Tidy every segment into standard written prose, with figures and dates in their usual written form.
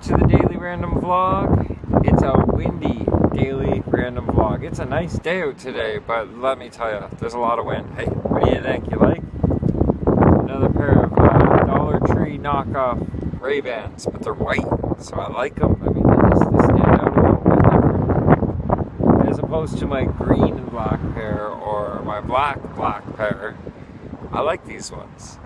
to the daily random vlog. It's a windy daily random vlog. It's a nice day out today, but let me tell you, there's a lot of wind. Hey, what do you think? You like? Another pair of Dollar Tree knockoff Ray-Bans, but they're white, so I like them. I mean, they stand out a little bit different. As opposed to my green and black pair or my black pair, I like these ones.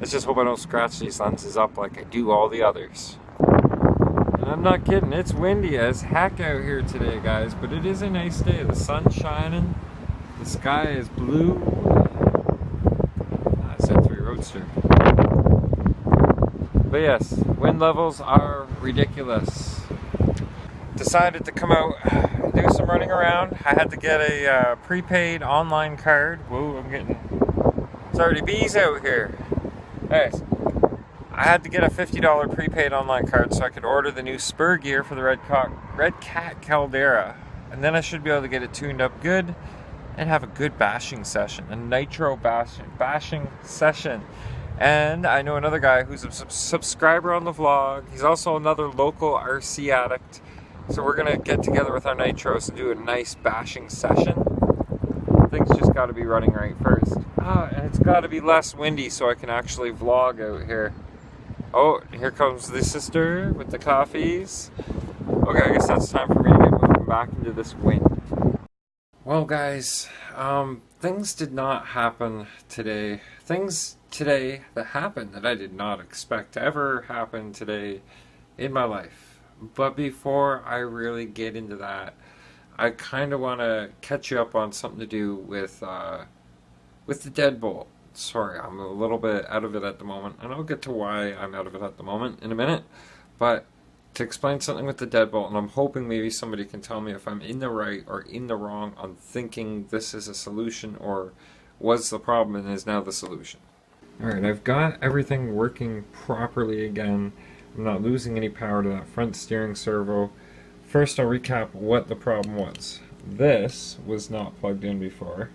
Let's just hope I don't scratch these lenses up like I do all the others. And I'm not kidding, it's windy as heck out here today, guys, but it is a nice day. The sun's shining, the sky is blue. I said 3 Roadster. But yes, wind levels are ridiculous. Decided to come out and do some running around. I had to get a prepaid online card. Whoa, it's already bees out here. Anyways, I had to get a $50 prepaid online card so I could order the new spur gear for the Red Cat Caldera. And then I should be able to get it tuned up good and have a good bashing session, a nitro bashing session. And I know another guy who's a subscriber on the vlog. He's also another local RC addict. So we're gonna get together with our nitros and do a nice bashing session. Things just gotta be running right first. And it's gotta be less windy so I can actually vlog out here. Oh, here comes the sister with the coffees. Okay, I guess that's time for me to get moving back into this wind. Well, guys, things did not happen today. Things today that happened that I did not expect to ever happen today in my life. But before I really get into that, I kind of want to catch you up on something to do with the deadbolt. Sorry, I'm a little bit out of it at the moment, and I'll get to why I'm out of it at the moment in a minute. But to explain something with the deadbolt, and I'm hoping maybe somebody can tell me if I'm in the right or in the wrong on thinking this is a solution or was the problem and is now the solution. Alright, I've got everything working properly again. I'm not losing any power to that front steering servo. First, I'll recap what the problem was. This was not plugged in before,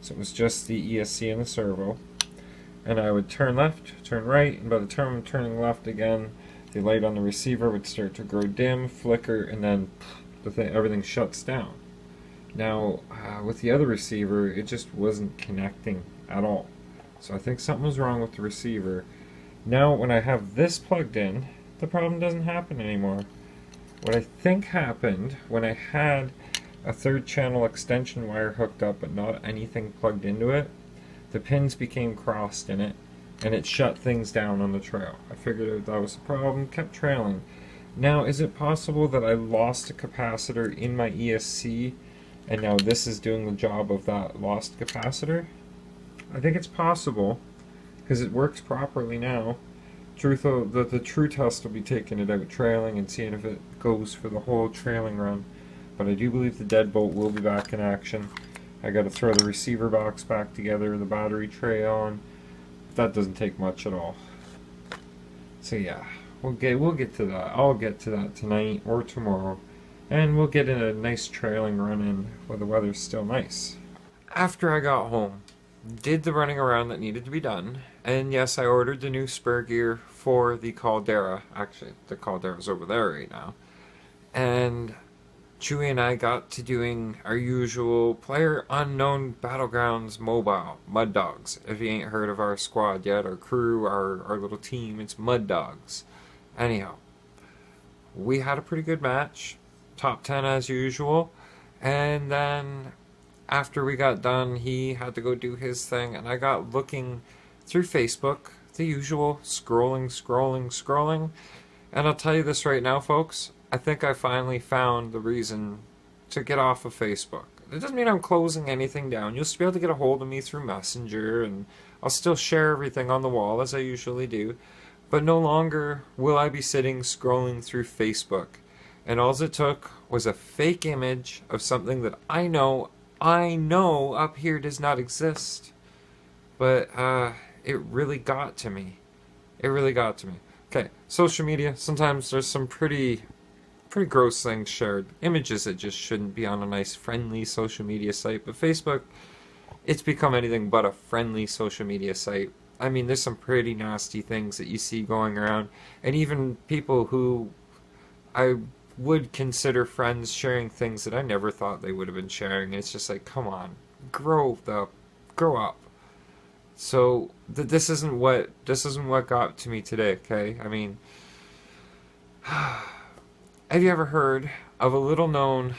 so it was just the ESC and the servo. And I would turn left, turn right, and by the time I'm turning left again, the light on the receiver would start to grow dim, flicker, and then everything shuts down. Now, with the other receiver, it just wasn't connecting at all. So I think something was wrong with the receiver. Now, when I have this plugged in, the problem doesn't happen anymore. What I think happened when I had a 3rd channel extension wire hooked up but not anything plugged into it, the pins became crossed in it and it shut things down on the trail. I figured that was the problem, kept trailing. Now, is it possible that I lost a capacitor in my ESC and now this is doing the job of that lost capacitor? I think it's possible because it works properly now. The true test will be taking it out trailing and seeing if it goes for the whole trailing run. But I do believe the deadbolt will be back in action. I got to throw the receiver box back together, the battery tray on. That doesn't take much at all. So yeah, we'll get to that. I'll get to that tonight or tomorrow, and we'll get in a nice trailing run in where the weather's still nice. After I got home, did the running around that needed to be done, and yes, I ordered the new spur gear for the Caldera. Actually, the Caldera's over there right now. And Chewy and I got to doing our usual Player Unknown Battlegrounds mobile, Mud Dogs. If you ain't heard of our squad yet, our crew, our little team, it's Mud Dogs. Anyhow, we had a pretty good match, top 10 as usual, and then after we got done, he had to go do his thing, and I got looking through Facebook, the usual, scrolling, and I'll tell you this right now, folks, I think I finally found the reason to get off of Facebook. It doesn't mean I'm closing anything down. You'll still be able to get a hold of me through Messenger, and I'll still share everything on the wall as I usually do, but no longer will I be sitting scrolling through Facebook. And all it took was a fake image of something that I know up here does not exist. But it really got to me. It really got to me. Okay, social media, sometimes there's some pretty gross things shared. Images that just shouldn't be on a nice friendly social media site. But Facebook, it's become anything but a friendly social media site. I mean, there's some pretty nasty things that you see going around, and even people who I would consider friends sharing things that I never thought they would have been sharing. It's just like, come on, grow up. So this isn't what got to me today. Okay, I mean, have you ever heard of a little known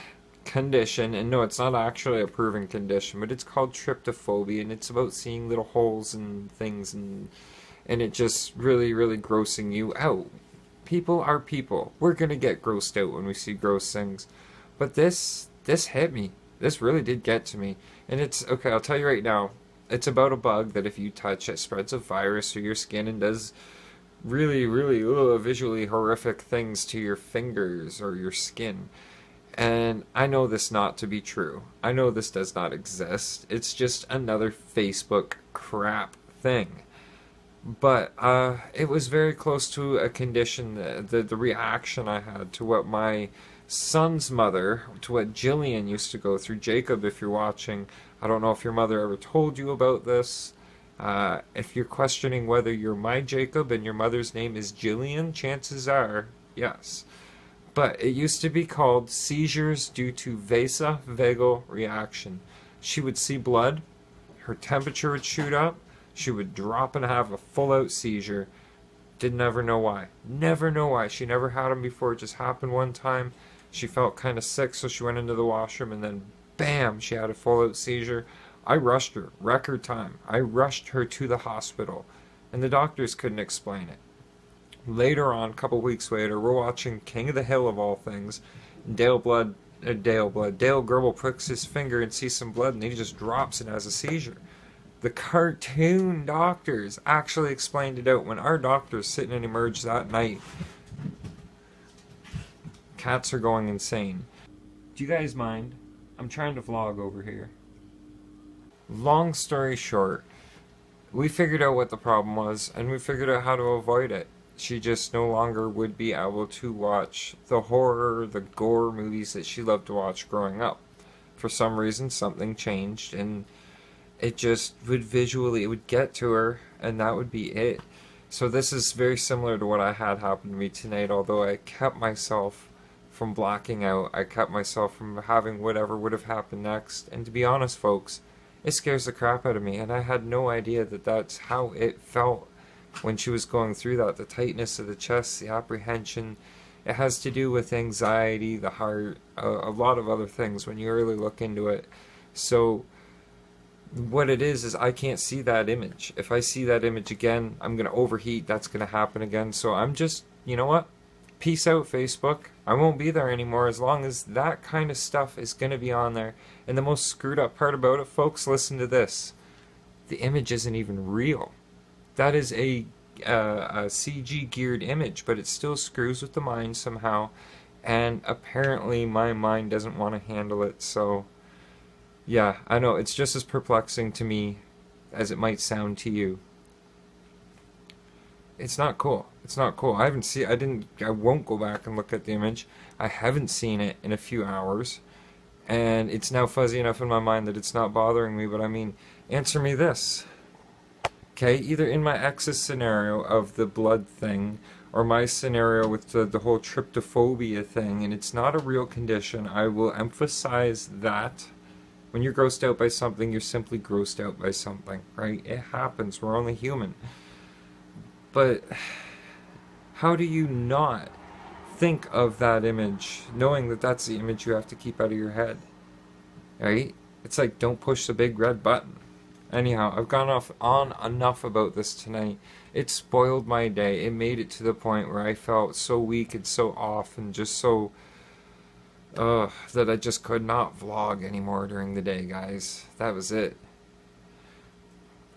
condition? And no, it's not actually a proven condition, but it's called tryptophobia, and it's about seeing little holes and things, and it just really, really grossing you out. People are people. We're gonna get grossed out when we see gross things. But this hit me. This really did get to me. And it's okay, I'll tell you right now. It's about a bug that if you touch it spreads a virus through your skin and does really, really visually horrific things to your fingers or your skin. And I know this not to be true. I know this does not exist. It's just another Facebook crap thing. But it was very close to a condition, the reaction I had to what my son's mother, to what Jillian used to go through. Jacob, if you're watching, I don't know if your mother ever told you about this. If you're questioning whether you're my Jacob and your mother's name is Jillian, chances are yes. But it used to be called seizures due to vasovagal reaction. She would see blood, her temperature would shoot up, she would drop and have a full-out seizure. Did never know why. Never know why. She never had them before. It just happened one time. She felt kind of sick, so she went into the washroom, and then bam, she had a full-out seizure. I rushed her. Record time. I rushed her to the hospital, and the doctors couldn't explain it. Later on, a couple weeks later, we're watching King of the Hill of all things. Dale Gribble pricks his finger and sees some blood, and he just drops and has a seizure. The cartoon doctors actually explained it out. When our doctors sitting in Emerge that night, cats are going insane. Do you guys mind? I'm trying to vlog over here. Long story short, we figured out what the problem was, and we figured out how to avoid it. She just no longer would be able to watch the horror, the gore movies that she loved to watch growing up. For some reason, something changed, and it just would it would get to her, and that would be it. So this is very similar to what I had happen to me tonight, although I kept myself from blacking out. I kept myself from having whatever would have happened next. And to be honest, folks, it scares the crap out of me, and I had no idea that that's how it felt when she was going through that. The tightness of the chest, the apprehension. It has to do with anxiety, the heart, a lot of other things when you really look into it. So what it is I can't see that image. If I see that image again, I'm going to overheat. That's going to happen again. So I'm just, you know what? Peace out, Facebook. I won't be there anymore as long as that kind of stuff is going to be on there. And the most screwed up part about it, folks, listen to this. The image isn't even real. That is a CG geared image, but it still screws with the mind somehow. And apparently my mind doesn't want to handle it, so yeah, I know, it's just as perplexing to me as it might sound to you. It's not cool. It's not cool. I won't go back and look at the image. I haven't seen it in a few hours, and it's now fuzzy enough in my mind that it's not bothering me, but I mean, answer me this. Okay, either in my ex's scenario of the blood thing, or my scenario with the whole tryptophobia thing, and it's not a real condition, I will emphasize that. When you're grossed out by something, you're simply grossed out by something, right? It happens. We're only human. But how do you not think of that image, knowing that that's the image you have to keep out of your head, right? It's like, don't push the big red button. Anyhow, I've gone on enough about this tonight. It spoiled my day. It made it to the point where I felt so weak and so off and just so that I just could not vlog anymore during the day, guys. That was it.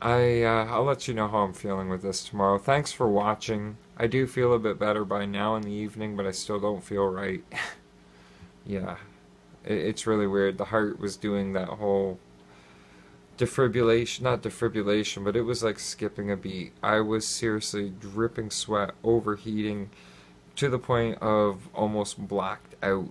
I'll let you know how I'm feeling with this tomorrow. Thanks for watching. I do feel a bit better by now in the evening, but I still don't feel right. Yeah, it's really weird. The heart was doing that whole defibrillation, not defibrillation, but it was like skipping a beat. I was seriously dripping sweat, overheating, to the point of almost blacked out.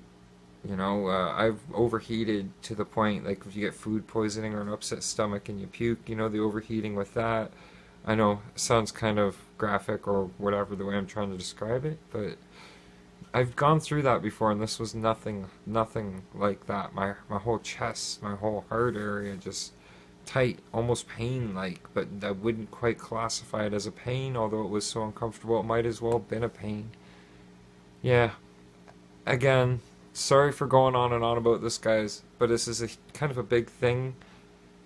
You know, I've overheated to the point, like if you get food poisoning or an upset stomach and you puke, you know, the overheating with that. I know it sounds kind of graphic or whatever the way I'm trying to describe it, but I've gone through that before, and this was nothing like that. My whole chest, my whole heart area just tight, almost pain-like, but I wouldn't quite classify it as a pain, although it was so uncomfortable, it might as well have been a pain. Yeah, again, sorry for going on and on about this, guys, but this is a kind of a big thing,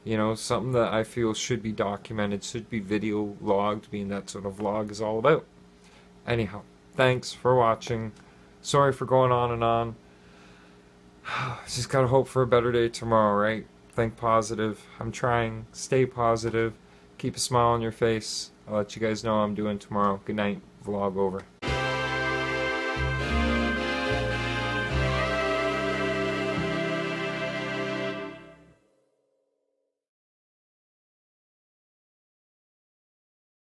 you know, something that I feel should be documented, should be video logged, being that's what a vlog is all about. Anyhow, thanks for watching. Sorry for going on and on. Just gotta hope for a better day tomorrow, right? Think positive. I'm trying. Stay positive. Keep a smile on your face. I'll let you guys know how I'm doing tomorrow. Good night. Vlog over.